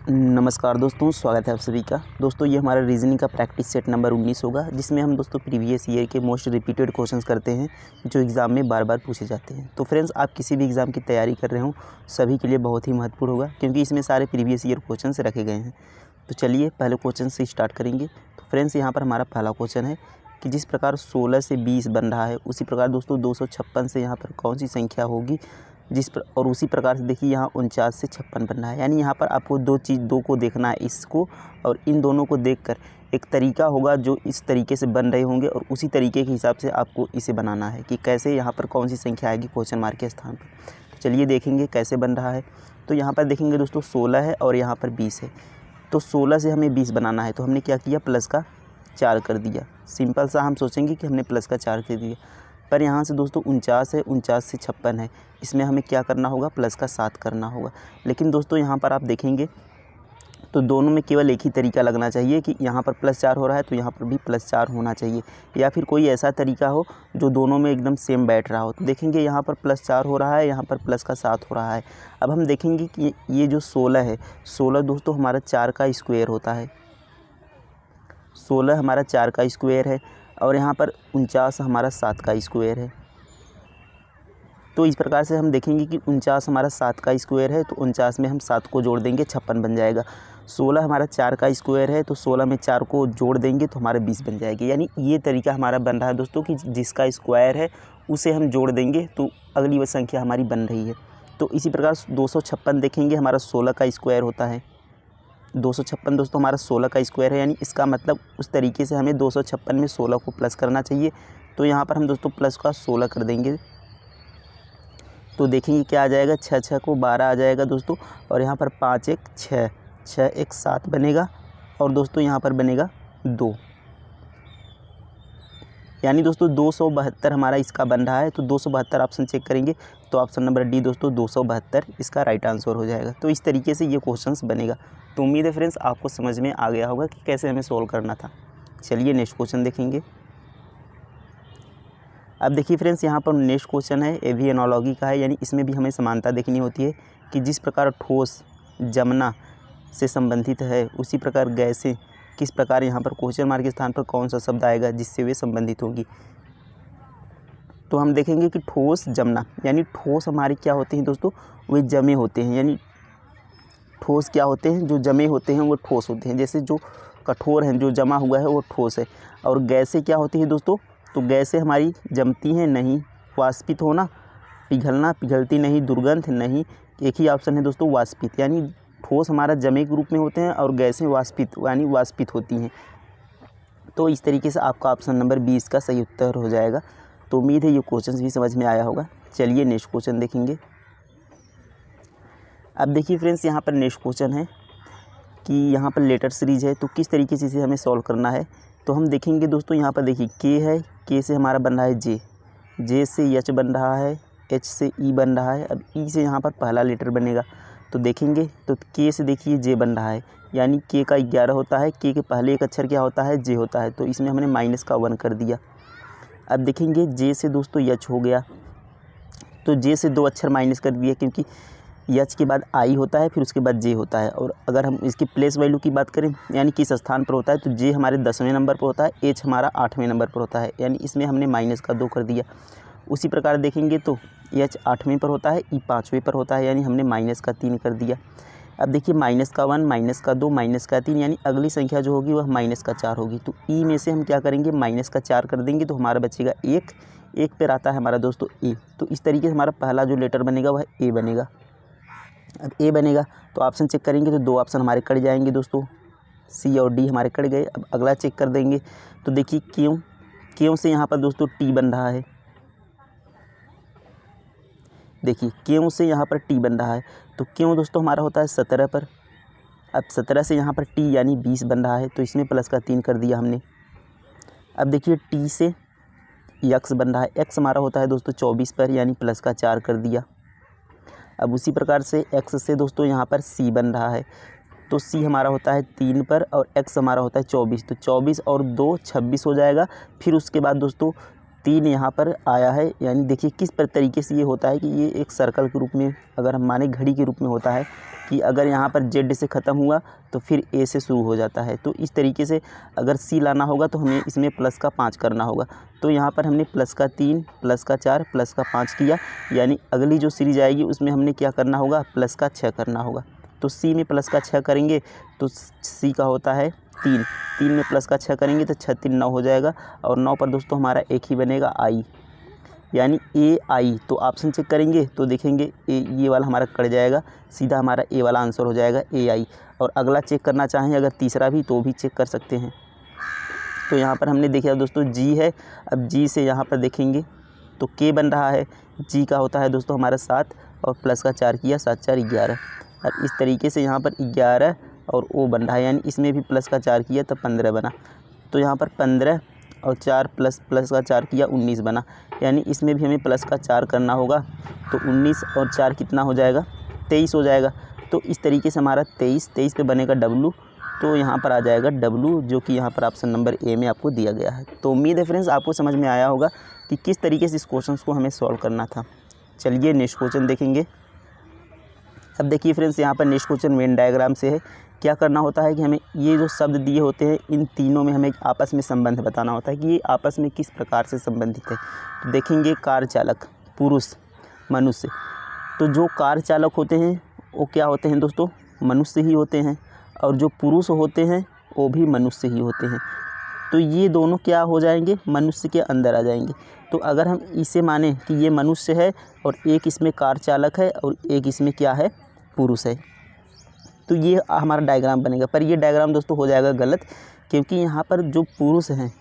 नमस्कार दोस्तों, स्वागत है आप सभी का। दोस्तों ये हमारा रीजनिंग का प्रैक्टिस सेट नंबर 19 होगा, जिसमें हम दोस्तों प्रीवियस ईयर के मोस्ट रिपीटेड क्वेश्चंस करते हैं जो एग्ज़ाम में बार बार पूछे जाते हैं। तो फ्रेंड्स, आप किसी भी एग्ज़ाम की तैयारी कर रहे हो सभी के लिए बहुत ही महत्वपूर्ण होगा, क्योंकि इसमें सारे प्रीवियस ईयर क्वेश्चन रखे गए हैं। तो चलिए पहले क्वेश्चन से स्टार्ट करेंगे। तो फ्रेंड्स, यहाँ पर हमारा पहला क्वेश्चन है कि जिस प्रकार 16 से 20 बन रहा है, उसी प्रकार दोस्तों 256 से यहाँ पर कौन सी संख्या होगी और उसी प्रकार से देखिए यहाँ 49 से 56 बनना है। यानी यहाँ पर आपको दो को देखना है, इसको और इन दोनों को देखकर एक तरीका होगा जो इस तरीके से बन रहे होंगे, और उसी तरीके के हिसाब से आपको इसे बनाना है कि कैसे यहाँ पर कौन सी संख्या आएगी क्वेश्चन मार्क के स्थान पर। तो चलिए देखेंगे कैसे बन रहा है। तो यहाँ पर देखेंगे दोस्तों 16 है और यहाँ पर 20 है। तो 16 से हमें 20 बनाना है, तो हमने क्या किया, प्लस का 4 कर दिया। सिंपल सा हम सोचेंगे कि हमने प्लस का 4 कर दिया, पर यहाँ से दोस्तों 49 है, 49 से 56 है, इसमें हमें क्या करना होगा, प्लस का 7 करना होगा। लेकिन दोस्तों यहाँ पर आप देखेंगे तो दोनों में केवल एक ही तरीका लगना चाहिए कि यहाँ पर +4 हो रहा है तो यहाँ पर भी +4 होना चाहिए, या फिर कोई ऐसा तरीका हो जो दोनों में एकदम सेम बैठ रहा हो। तो देखेंगे यहाँ पर +4 हो रहा है, यहाँ पर प्लस का 7 हो रहा है। अब हम देखेंगे कि ये जो 16 है, 16 दोस्तों हमारा 4 का स्क्वायर होता है। 16 हमारा 4 का स्क्वायर है और यहाँ पर 49 हमारा 7 का स्क्वायर है। तो इस प्रकार से हम देखेंगे कि 49 हमारा 7 का स्क्वायर है, तो 49 में हम 7 को जोड़ देंगे, 56 बन जाएगा। 16 हमारा 4 का स्क्वायर है, तो 16 में 4 को जोड़ देंगे तो हमारा 20 बन जाएगी। यानी ये तरीका हमारा बन रहा है दोस्तों कि जिसका स्क्वायर है उसे हम जोड़ देंगे तो अगली वह संख्या हमारी बन रही है। तो इसी प्रकार 256 देखेंगे, हमारा 16 का स्क्वायर होता है। 256 दोस्तों हमारा 16 का स्क्वायर है, यानी इसका मतलब उस तरीके से हमें 256 में 16 को प्लस करना चाहिए। तो यहाँ पर हम दोस्तों प्लस का 16 कर देंगे, तो देखेंगे क्या आ जाएगा, 6 को 12 आ जाएगा दोस्तों, और यहाँ पर 5 1 6, 6 1 7 बनेगा, और दोस्तों यहाँ पर बनेगा 2। यानी दोस्तों 272 हमारा इसका बन रहा है। तो 272 ऑप्शन चेक करेंगे तो ऑप्शन नंबर डी दोस्तों 272 इसका राइट आंसर हो जाएगा। तो इस तरीके से ये क्वेश्चंस बनेगा। तो उम्मीद है फ्रेंड्स आपको समझ में आ गया होगा कि कैसे हमें सोल्व करना था। चलिए नेक्स्ट क्वेश्चन देखेंगे। अब देखिए फ्रेंड्स, यहाँ पर नेक्स्ट क्वेश्चन है, ये भी एनालॉजी का है, यानी इसमें भी हमें समानता देखनी होती है कि जिस प्रकार ठोस जमना से संबंधित है, उसी प्रकार गैसें किस प्रकार यहाँ पर क्वेश्चन मार्क के स्थान पर कौन सा शब्द आएगा जिससे वे संबंधित होंगी। तो हम देखेंगे कि ठोस जमना, यानी ठोस हमारे क्या होते हैं दोस्तों, वे जमे होते हैं। यानी ठोस क्या होते हैं, जो जमे होते हैं वो ठोस होते हैं। जैसे जो कठोर है, जो जमा हुआ है वो ठोस है। और गैसें क्या होती हैं दोस्तों, तो गैसें हमारी जमती हैं नहीं, वाष्पित होना, पिघलना, पिघलती नहीं, दुर्गंध नहीं। एक ही ऑप्शन है दोस्तों वाष्पित। यानी ठोस हमारा जमे के रूप में होते हैं और गैसें वाष्पित यानी वाष्पित होती हैं। तो इस तरीके से आपका ऑप्शन नंबर 20 का सही उत्तर हो जाएगा। तो उम्मीद है ये क्वेश्चन भी समझ में आया होगा। चलिए नेक्स्ट क्वेश्चन देखेंगे। अब देखिए फ्रेंड्स, यहाँ पर नेक्स्ट क्वेश्चन है कि यहाँ पर लेटर सीरीज है, तो किस तरीके से इसे हमें सॉल्व करना है। तो हम देखेंगे दोस्तों, यहाँ पर देखिए के है, के से हमारा बन रहा है जे, जे से एच बन रहा है, एच से ई बन रहा है। अब ई से यहाँ पर पहला लेटर बनेगा, तो देखेंगे तो के से देखिए जे बन रहा है, यानी के का 11 होता है, के पहले एक अक्षर क्या होता है, जे होता है, तो इसमें हमने माइनस का 1 कर दिया। अब देखेंगे जे से दोस्तों एच हो गया, तो जे से 2 अक्षर माइनस कर दिए, क्योंकि एच के बाद आई होता है, फिर उसके बाद जे होता है। और अगर हम इसकी प्लेस वैल्यू की बात करें, यानी किस स्थान पर होता है, तो जे हमारे 10वें नंबर पर होता है, एच हमारा 8वें नंबर पर होता है, यानी इसमें हमने माइनस का 2 कर दिया। उसी प्रकार देखेंगे तो एच 8वें पर होता है, ई 5वें पर होता है, यानी हमने माइनस का 3 कर दिया। अब देखिए माइनस का 1, माइनस का 2, माइनस का 3, यानी अगली संख्या जो होगी वह माइनस का 4 होगी। तो ई में से हम क्या करेंगे, माइनस का 4 कर देंगे, तो हमारा बचेगा 1। 1 पर आता है हमारा दोस्तों ए। तो इस तरीके से हमारा पहला जो लेटर बनेगा वह ए बनेगा। अब ए बनेगा तो ऑप्शन चेक करेंगे तो 2 ऑप्शन हमारे कट जाएंगे दोस्तों, सी और डी हमारे कट गए। अब अगला चेक कर देंगे तो देखिए क्यों, क्यों से यहाँ पर दोस्तों टी बन रहा है। देखिए क्यों से यहाँ पर टी बन रहा है, तो क्यों दोस्तों हमारा होता है 17 पर। अब 17 से यहाँ पर टी यानी 20 बन रहा है, तो इसमें प्लस का 3 कर दिया हमने। अब देखिए टी से एक्स बन रहा है, एक्स हमारा होता है दोस्तों 24 पर, यानी प्लस का 4 कर दिया। अब उसी प्रकार से x से दोस्तों यहाँ पर c बन रहा है, तो c हमारा होता है 3 पर और x हमारा होता है 24, तो 24 और 2 26 हो जाएगा। फिर उसके बाद दोस्तों 3 यहाँ पर आया है। यानी देखिए किस तरीके से ये होता है कि ये एक सर्कल के रूप में, अगर हम माने घड़ी के रूप में होता है कि अगर यहाँ पर जेड से ख़त्म हुआ तो फिर ए से शुरू हो जाता है। तो इस तरीके से अगर सी लाना होगा तो हमें इसमें प्लस का 5 करना होगा। तो यहाँ पर हमने प्लस का 3, प्लस का 4, प्लस का 5 किया। यानी अगली जो सीरीज आएगी उसमें हमने क्या करना होगा, प्लस का 6 करना होगा। तो सी में प्लस का 6 करेंगे तो सी का होता है 3, 3 में प्लस का 6 करेंगे तो 6 3 9 हो जाएगा। और 9 पर दोस्तों हमारा एक ही बनेगा आई, यानी ए आई। तो ऑप्शन चेक करेंगे तो देखेंगे ये वाला हमारा कट जाएगा, सीधा हमारा ए वाला आंसर हो जाएगा ए आई। और अगला चेक करना चाहें अगर तीसरा भी तो भी चेक कर सकते हैं। तो यहाँ पर हमने देखा दोस्तों जी है, अब जी से यहाँ पर देखेंगे तो के बन रहा है। जी का होता है दोस्तों हमारा 7 और प्लस का 4 किया, 7 4 11। और इस तरीके से यहाँ पर 11 और ओ बन रहा है, यानी इसमें भी प्लस का 4 किया तब 15 बना। तो यहाँ पर 15 और 4 प्लस का 4 किया 19 बना। यानी इसमें भी हमें प्लस का 4 करना होगा। तो 19 और 4 कितना हो जाएगा, 23 हो जाएगा। तो इस तरीके से हमारा 23 पे बनेगा डब्लू। तो यहाँ पर आ जाएगा डब्लू, जो कि यहाँ पर ऑप्शन नंबर ए में आपको दिया गया है। तो उम्मीद है फ्रेंड्स आपको समझ में आया होगा कि किस तरीके से इस क्वेश्चन को हमें सॉल्व करना था। चलिए नेक्स्ट क्वेश्चन देखेंगे। अब देखिए फ्रेंड्स यहाँ पर नेक्स्ट क्वेश्चन वेन डायग्राम से है। क्या करना होता है कि हमें ये जो शब्द दिए होते हैं इन तीनों में हमें आपस में संबंध बताना होता है कि ये आपस में किस प्रकार से संबंधित है। तो देखेंगे कार चालक, पुरुष, मनुष्य। तो जो कार चालक होते हैं वो क्या होते हैं दोस्तों, मनुष्य ही होते हैं। और जो पुरुष होते हैं वो भी मनुष्य ही होते हैं। तो ये दोनों क्या हो जाएंगे, मनुष्य के अंदर आ जाएंगे। तो अगर हम इसे माने कि ये मनुष्य है और एक इसमें कार चालक है और एक इसमें क्या है, पुरुष है, तो ये हमारा डायग्राम बनेगा। पर ये डायग्राम दोस्तों हो जाएगा गलत, क्योंकि यहाँ पर जो पुरुष हैं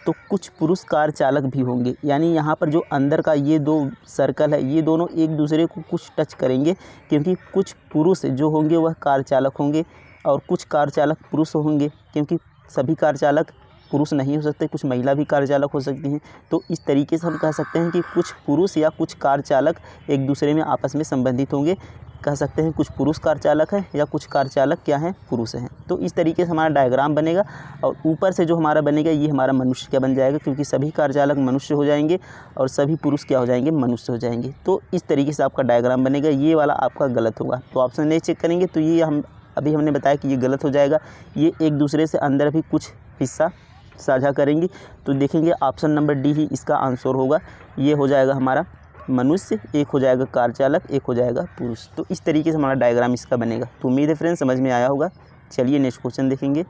तो कुछ पुरुष कार चालक भी होंगे। यानी यहाँ पर जो अंदर का ये 2 सर्कल है ये दोनों एक दूसरे को कुछ टच करेंगे, क्योंकि कुछ पुरुष जो होंगे वह कार चालक होंगे और कुछ कार चालक पुरुष होंगे, क्योंकि सभी कार चालक पुरुष नहीं हो सकते, कुछ महिला भी कार चालक हो सकती हैं। तो इस तरीके से हम कह सकते हैं कि कुछ पुरुष या कुछ कार चालक एक दूसरे में आपस में संबंधित होंगे। कह सकते हैं कुछ पुरुष कार चालक हैं या कुछ कार चालक क्या हैं, पुरुष हैं। तो इस तरीके से हमारा डायग्राम बनेगा। और ऊपर से जो हमारा बनेगा ये हमारा मनुष्य क्या बन जाएगा, क्योंकि सभी कार चालक मनुष्य हो जाएंगे और सभी पुरुष क्या हो जाएंगे, मनुष्य हो जाएंगे। तो इस तरीके से आपका डायग्राम बनेगा। ये वाला आपका गलत होगा। तो ऑप्शन ए चेक करेंगे तो ये हमने बताया कि ये गलत हो जाएगा। ये एक दूसरे से अंदर भी कुछ हिस्सा साझा करेंगी। तो देखेंगे ऑप्शन नंबर डी ही इसका आंसर होगा। ये हो जाएगा हमारा मनुष्य, एक हो जाएगा कार चालक, एक हो जाएगा पुरुष। तो इस तरीके से हमारा डायग्राम इसका बनेगा। तो उम्मीद है फ्रेंड्स समझ में आया होगा। चलिए नेक्स्ट क्वेश्चन देखेंगे।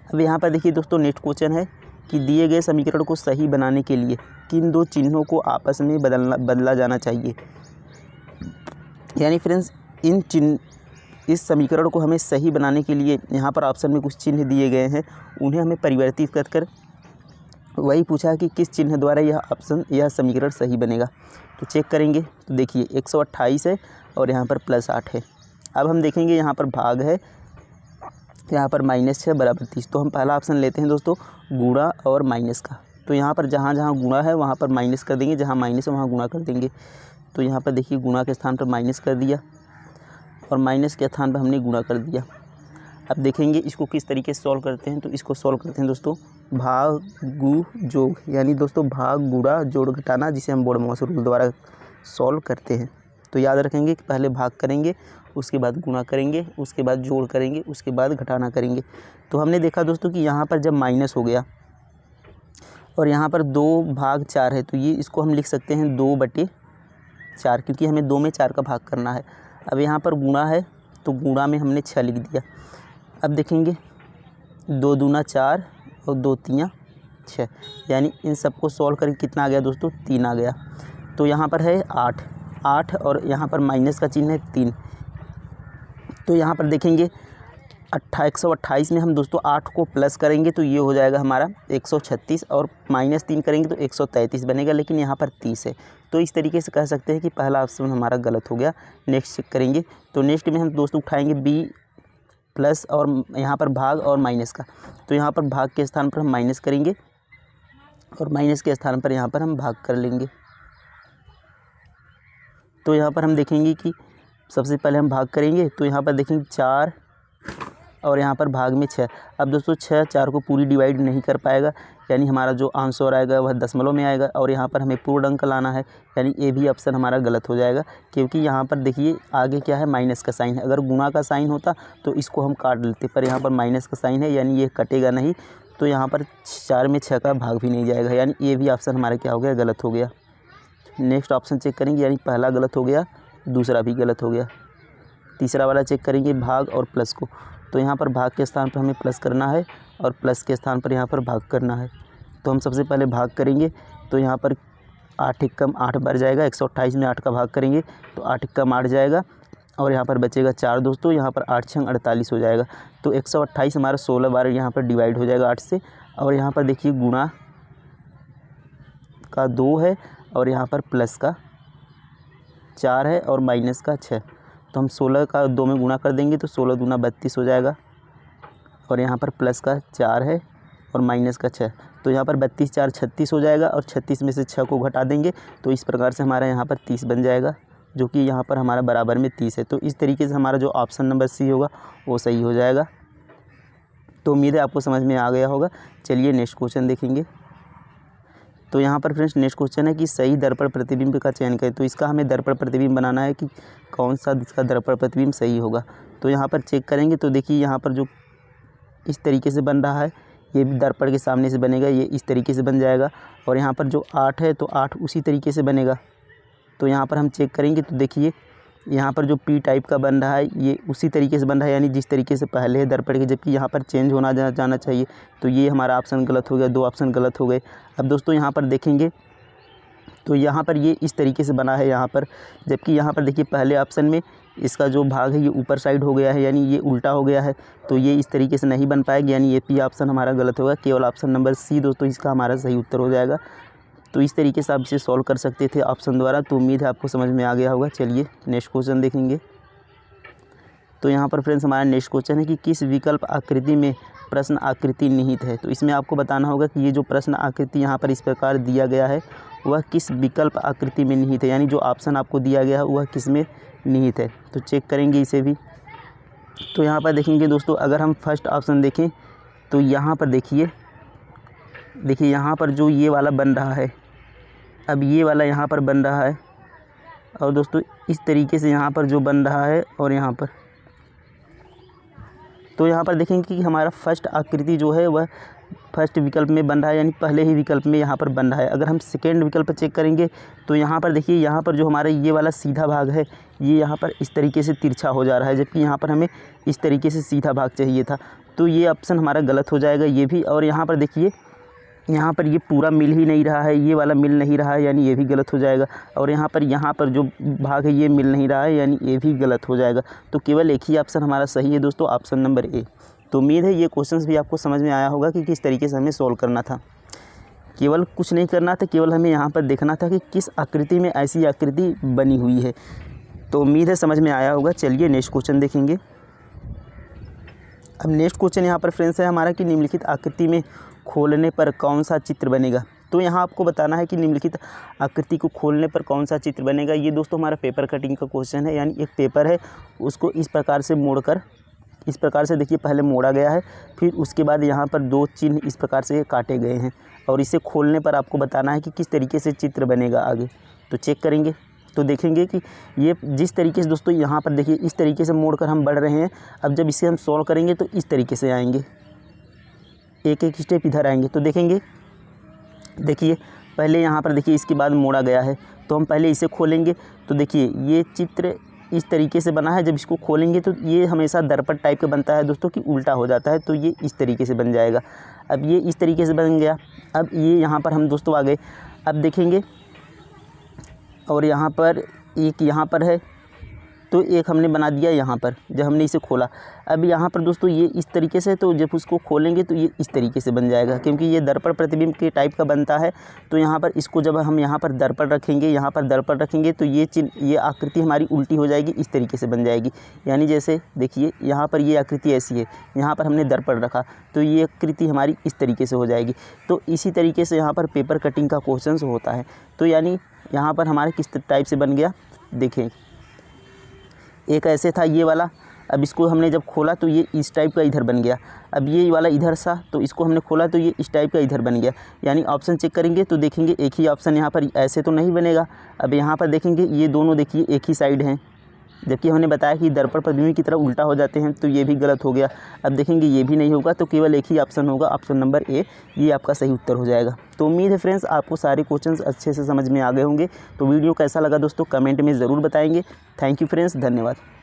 अब यहाँ पर देखिए दोस्तों नेक्स्ट क्वेश्चन है कि दिए गए समीकरण को सही बनाने के लिए किन 2 चिन्हों को आपस में बदला जाना चाहिए। यानी फ्रेंड्स इस समीकरण को हमें सही बनाने के लिए यहाँ पर ऑप्शन में कुछ चिन्ह दिए गए हैं, उन्हें हमें परिवर्तित कर वही पूछा है कि किस चिन्ह द्वारा यह समीकरण सही बनेगा। तो चेक करेंगे तो देखिए 128 है और यहाँ पर +8 है। अब हम देखेंगे यहाँ पर भाग है, यहाँ पर -6 बराबर 30। तो हम पहला ऑप्शन लेते हैं दोस्तों गुणा और माइनस का। तो यहाँ पर जहाँ जहाँ गुणा है वहाँ पर माइनस कर देंगे, जहाँ माइनस है वहाँ गुणा कर देंगे। तो यहाँ पर देखिए गुणा के स्थान पर माइनस कर दिया और माइनस के स्थान पर हमने गुणा कर दिया। अब देखेंगे इसको किस तरीके से सॉल्व करते हैं। तो इसको सॉल्व करते हैं दोस्तों भाग गु जोड़, यानी दोस्तों भाग गुणा जोड़ घटाना, जिसे हम बोर्ड रूल द्वारा सॉल्व करते हैं। तो याद रखेंगे कि पहले भाग करेंगे, उसके बाद गुणा करेंगे, उसके बाद जोड़ करेंगे, उसके बाद घटाना करेंगे। तो हमने देखा दोस्तों कि यहाँ पर जब माइनस हो गया और यहाँ पर 2/4 है तो ये इसको हम लिख सकते हैं 2/4, क्योंकि हमें 2 में 4 का भाग करना है। अब यहाँ पर गुणा है तो गुणा में हमने 6 लिख दिया। अब देखेंगे 2 दूना 4 और 2 तियाँ 6, यानी इन सबको सॉल्व करके कितना आ गया दोस्तों 3 आ गया। तो यहाँ पर है 8 और यहाँ पर माइनस का चिन्ह है 3। तो यहाँ पर देखेंगे 128 में हम दोस्तों 8 को प्लस करेंगे तो ये हो जाएगा हमारा 136 और -3 करेंगे तो 133 बनेगा, लेकिन यहाँ पर 30 है। तो इस तरीके से कह सकते हैं कि पहला ऑप्शन हमारा गलत हो गया। नेक्स्ट चेक करेंगे तो नेक्स्ट में हम दोस्तों उठाएंगे बी प्लस और यहाँ पर भाग और माइनस का। तो यहाँ पर भाग के स्थान पर हम माइनस करेंगे और माइनस के स्थान पर यहाँ पर हम भाग कर लेंगे। तो यहाँ पर हम देखेंगे कि सबसे पहले हम भाग करेंगे तो यहाँ पर देखेंगे 4 और यहाँ पर भाग में 6। अब दोस्तों 6 4 को पूरी डिवाइड नहीं कर पाएगा, यानी हमारा जो आंसर आएगा वह दशमलव में आएगा और यहाँ पर हमें पूर्ण अंक लाना है, यानी ए भी ऑप्शन हमारा गलत हो जाएगा, क्योंकि यहाँ पर देखिए आगे क्या है, माइनस का साइन है। अगर गुणा का साइन होता तो इसको हम काट लेते, पर यहाँ पर माइनस का साइन है यानी ये कटेगा नहीं, तो यहाँ पर 4 में 6 का भाग भी नहीं जाएगा, यानी ए भी ऑप्शन हमारा क्या हो गया, गलत हो गया। नेक्स्ट ऑप्शन चेक करेंगे, यानी पहला गलत हो गया, दूसरा भी गलत हो गया। तीसरा वाला चेक करेंगे भाग और प्लस को, तो यहाँ पर भाग के स्थान पर हमें प्लस करना है और प्लस के स्थान पर यहाँ पर भाग करना है। तो हम सबसे पहले भाग करेंगे, तो यहाँ पर 8 एकम 8 बार जाएगा, 128 में 8 का भाग करेंगे तो 8 एकम 8 जाएगा और यहाँ पर बचेगा 4 दोस्तों, यहाँ पर 8 छंग 48 हो जाएगा। तो 128 हमारा 16 बार यहाँ पर डिवाइड हो जाएगा 8 से, और यहाँ पर देखिए गुणा का 2 है और यहाँ पर प्लस का 4 है और माइनस का 6, तो हम 16 का 2 में गुणा कर देंगे तो 16 दूना 32 हो जाएगा, और यहाँ पर प्लस का 4 है और माइनस का 6, तो यहाँ पर 32 4 36 हो जाएगा, और 36 में से 6 को घटा देंगे तो इस प्रकार से हमारा यहाँ पर 30 बन जाएगा, जो कि यहाँ पर हमारा बराबर में 30 है। तो इस तरीके से हमारा जो ऑप्शन नंबर सी होगा वो सही हो जाएगा। तो उम्मीद है आपको समझ में आ गया होगा। चलिए नेक्स्ट क्वेश्चन देखेंगे। तो यहाँ पर फ्रेंड्स नेक्स्ट क्वेश्चन है कि सही दर्पण प्रतिबिंब का चयन करें। तो इसका हमें दर्पण प्रतिबिंब बनाना है कि कौन सा इसका दर्पण प्रतिबिंब सही होगा। तो यहाँ पर चेक करेंगे तो देखिए यहाँ पर जो इस तरीके से बन रहा है ये भी दर्पण के सामने से बनेगा, ये इस तरीके से बन जाएगा, और यहाँ पर जो 8 है तो 8 उसी तरीके से बनेगा। तो यहाँ पर हम चेक करेंगे तो देखिए यहाँ पर जो पी टाइप का बन रहा है ये उसी तरीके से बन रहा है, यानी जिस तरीके से पहले है दर्पण के, जबकि यहाँ पर चेंज होना जाना चाहिए। तो ये हमारा ऑप्शन गलत हो गया, 2 ऑप्शन गलत हो गए। अब दोस्तों यहाँ पर देखेंगे तो यहाँ पर ये इस तरीके से बना है यहाँ पर, जबकि यहाँ पर देखिए पहले ऑप्शन में इसका जो भाग है ये ऊपर साइड हो गया है, यानी ये उल्टा हो गया है, तो ये इस तरीके से नहीं बन पाएगा, यानी ये पी ऑप्शन हमारा गलत होगा। केवल ऑप्शन नंबर सी दोस्तों इसका हमारा सही उत्तर हो जाएगा। तो इस तरीके से आप इसे सॉल्व कर सकते थे ऑप्शन द्वारा। तो उम्मीद है आपको समझ में आ गया होगा। चलिए नेक्स्ट क्वेश्चन देखेंगे। तो यहाँ पर फ्रेंड्स हमारा नेक्स्ट क्वेश्चन है कि किस विकल्प आकृति में प्रश्न आकृति निहित है। तो इसमें आपको बताना होगा कि ये जो प्रश्न आकृति यहाँ पर इस प्रकार दिया गया है वह किस विकल्प आकृति में निहित है, यानी जो ऑप्शन आपको दिया गया है वह किस में निहित है। तो चेक करेंगे इसे भी। तो यहाँ पर देखेंगे दोस्तों, अगर हम फर्स्ट ऑप्शन देखें तो यहाँ पर देखिए यहाँ पर जो ये वाला बन रहा है, अब ये वाला यहाँ पर बन रहा है, और दोस्तों इस तरीके से यहाँ पर जो बन रहा है, और यहाँ पर तो यहाँ पर देखेंगे कि हमारा फर्स्ट आकृति जो है वह फर्स्ट विकल्प में बन रहा है, यानी पहले ही विकल्प में यहाँ पर बन रहा है। अगर हम सेकेंड विकल्प चेक करेंगे तो यहाँ पर देखिए यहाँ पर जो हमारा ये वाला सीधा भाग है ये यहाँ पर इस तरीके से तिरछा हो जा रहा है, जबकि यहाँ पर हमें इस तरीके से सीधा भाग चाहिए था। तो ये ऑप्शन हमारा गलत हो जाएगा ये भी। और यहाँ पर देखिए यहाँ पर ये पूरा मिल ही नहीं रहा है, ये वाला मिल नहीं रहा है, यानी ये भी गलत हो जाएगा। और यहाँ पर जो भाग है ये मिल नहीं रहा है, यानी ये भी गलत हो जाएगा। तो केवल एक ही ऑप्शन हमारा सही है दोस्तों, ऑप्शन नंबर ए। तो उम्मीद है ये क्वेश्चंस भी आपको समझ में आया होगा कि किस तरीके से हमें सॉल्व करना था। केवल कुछ नहीं करना था, केवल हमें यहाँ पर देखना था कि किस आकृति में ऐसी आकृति बनी हुई है। तो उम्मीद है समझ में आया होगा। चलिए नेक्स्ट क्वेश्चन देखेंगे। अब नेक्स्ट क्वेश्चन यहाँ पर फ्रेंड्स है हमारा कि निम्नलिखित आकृति में खोलने पर कौन सा चित्र बनेगा। तो यहाँ आपको बताना है कि निम्नलिखित आकृति को खोलने पर कौन सा चित्र बनेगा। ये दोस्तों हमारा पेपर कटिंग का क्वेश्चन है, यानी एक पेपर है उसको इस प्रकार से मोड़कर, इस प्रकार से देखिए पहले मोड़ा गया है, फिर उसके बाद यहाँ पर 2 चिन्ह इस प्रकार से काटे गए हैं, और इसे खोलने पर आपको बताना है कि किस तरीके से चित्र बनेगा आगे। तो चेक करेंगे तो देखेंगे कि ये जिस तरीके से दोस्तों यहाँ पर देखिए इस तरीके से मोड़कर हम बढ़ रहे हैं। अब जब इसे हम सॉल्व करेंगे तो इस तरीके से आएंगे, एक एक स्टेप इधर आएंगे। तो देखेंगे देखिए पहले यहाँ पर देखिए इसके बाद मोड़ा गया है, तो हम पहले इसे खोलेंगे तो देखिए ये चित्र इस तरीके से बना है। जब इसको खोलेंगे तो ये हमेशा दर्पण टाइप का बनता है दोस्तों कि उल्टा हो जाता है, तो ये इस तरीके से बन जाएगा। अब ये इस तरीके से बन गया। अब ये यहाँ पर हम दोस्तों आ गए। अब देखेंगे और यहाँ पर एक यहाँ पर है, तो एक हमने बना दिया यहाँ पर जब हमने इसे खोला। अब यहाँ पर दोस्तों ये इस तरीके से, तो जब उसको खोलेंगे तो ये इस तरीके से बन जाएगा, क्योंकि ये दर्पण प्रतिबिंब के टाइप का बनता है। तो यहाँ पर इसको जब हम यहाँ पर दर्पण रखेंगे, यहाँ पर दर्पण रखेंगे तो ये आकृति हमारी उल्टी हो जाएगी, इस तरीके से बन जाएगी। यानी जैसे देखिए यहाँ पर ये आकृति ऐसी है, यहाँ पर हमने दर्पण रखा तो ये आकृति हमारी इस तरीके से हो जाएगी। तो इसी तरीके से यहाँ पर पेपर कटिंग का क्वेश्चन होता है। तो यानी यहाँ पर हमारे किस टाइप से बन गया देखें, एक ऐसे था ये वाला, अब इसको हमने जब खोला तो ये इस टाइप का इधर बन गया। अब ये वाला इधर सा, तो इसको हमने खोला तो ये इस टाइप का इधर बन गया। यानी ऑप्शन चेक करेंगे तो देखेंगे एक ही ऑप्शन यहाँ पर ऐसे तो नहीं बनेगा। अब यहाँ पर देखेंगे ये दोनों देखिए एक ही साइड हैं, जबकि हमने बताया कि दर्पण प्रतिबिंब की तरफ उल्टा हो जाते हैं, तो ये भी गलत हो गया। अब देखेंगे ये भी नहीं होगा, तो केवल एक ही ऑप्शन होगा, ऑप्शन नंबर ए, ये आपका सही उत्तर हो जाएगा। तो उम्मीद है फ्रेंड्स आपको सारे क्वेश्चंस अच्छे से समझ में आ गए होंगे। तो वीडियो कैसा लगा दोस्तों कमेंट में ज़रूर बताएंगे। थैंक यू फ्रेंड्स, धन्यवाद।